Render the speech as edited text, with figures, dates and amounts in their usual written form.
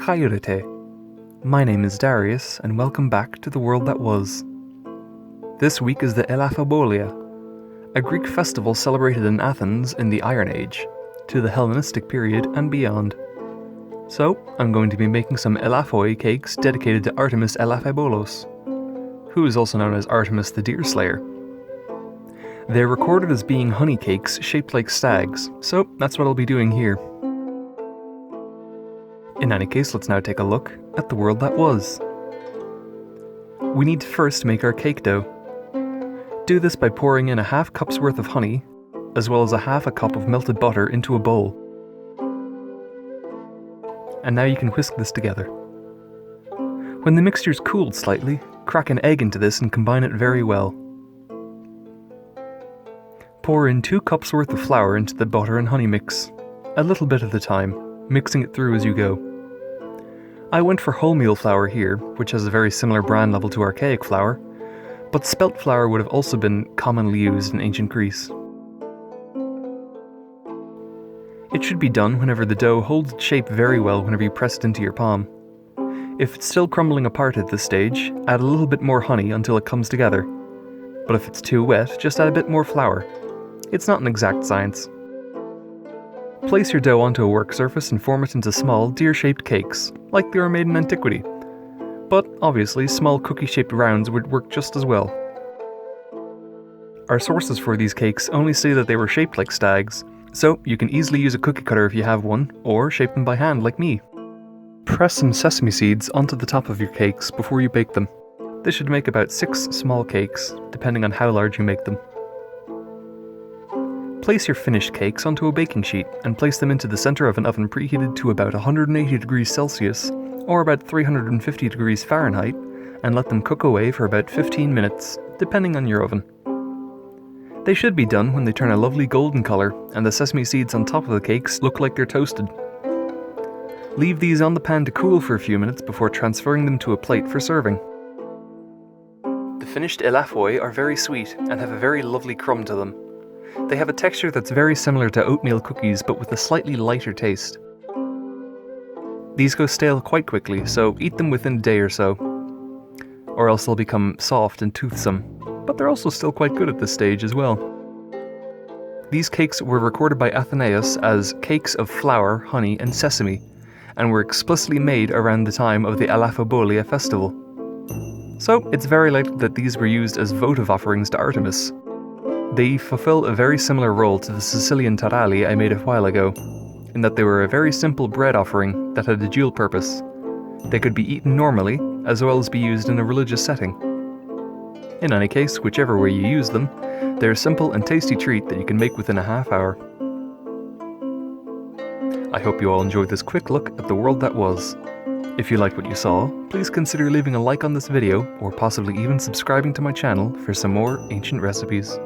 Chairete. My name is Darius, and welcome back to the world that was. This week is the Elaphebolion, a Greek festival celebrated in Athens in the Iron Age, to the Hellenistic period and beyond. So, I'm going to be making some Elaphoi cakes dedicated to Artemis Elaphebolion, who is also known as Artemis the Deer Slayer. They're recorded as being honey cakes shaped like stags, so that's what I'll be doing here. In any case, let's now take a look at the world that was. We need to first make our cake dough. Do this by pouring in a half cup's worth of honey, as well as a half a cup of melted butter into a bowl. And now you can whisk this together. When the mixture's cooled slightly, crack an egg into this and combine it very well. Pour in 2 cups worth of flour into the butter and honey mix, a little bit at a time, mixing it through as you go. I went for wholemeal flour here, which has a very similar bran level to archaic flour, but spelt flour would have also been commonly used in ancient Greece. It should be done whenever the dough holds its shape very well whenever you press it into your palm. If it's still crumbling apart at this stage, add a little bit more honey until it comes together. But if it's too wet, just add a bit more flour. It's not an exact science. Place your dough onto a work surface and form it into small, deer-shaped cakes, like they were made in antiquity. But obviously, small cookie-shaped rounds would work just as well. Our sources for these cakes only say that they were shaped like stags, so you can easily use a cookie cutter if you have one, or shape them by hand like me. Press some sesame seeds onto the top of your cakes before you bake them. This should make about 6 small cakes, depending on how large you make them. Place your finished cakes onto a baking sheet and place them into the center of an oven preheated to about 180 degrees Celsius or about 350 degrees Fahrenheit, and let them cook away for about 15 minutes, depending on your oven. They should be done when they turn a lovely golden color and the sesame seeds on top of the cakes look like they're toasted. Leave these on the pan to cool for a few minutes before transferring them to a plate for serving. The finished Elaphoi are very sweet and have a very lovely crumb to them. They have a texture that's very similar to oatmeal cookies but with a slightly lighter taste. These go stale quite quickly, so eat them within a day or so, or else they'll become soft and toothsome, but they're also still quite good at this stage as well. These cakes were recorded by Athenaeus as cakes of flour, honey and sesame, and were explicitly made around the time of the Elaphebolion festival. So it's very likely that these were used as votive offerings to Artemis. They fulfill a very similar role to the Sicilian taralli I made a while ago, in that they were a very simple bread offering that had a dual purpose. They could be eaten normally, as well as be used in a religious setting. In any case, whichever way you use them, they're a simple and tasty treat that you can make within a half hour. I hope you all enjoyed this quick look at the world that was. If you liked what you saw, please consider leaving a like on this video, or possibly even subscribing to my channel for some more ancient recipes.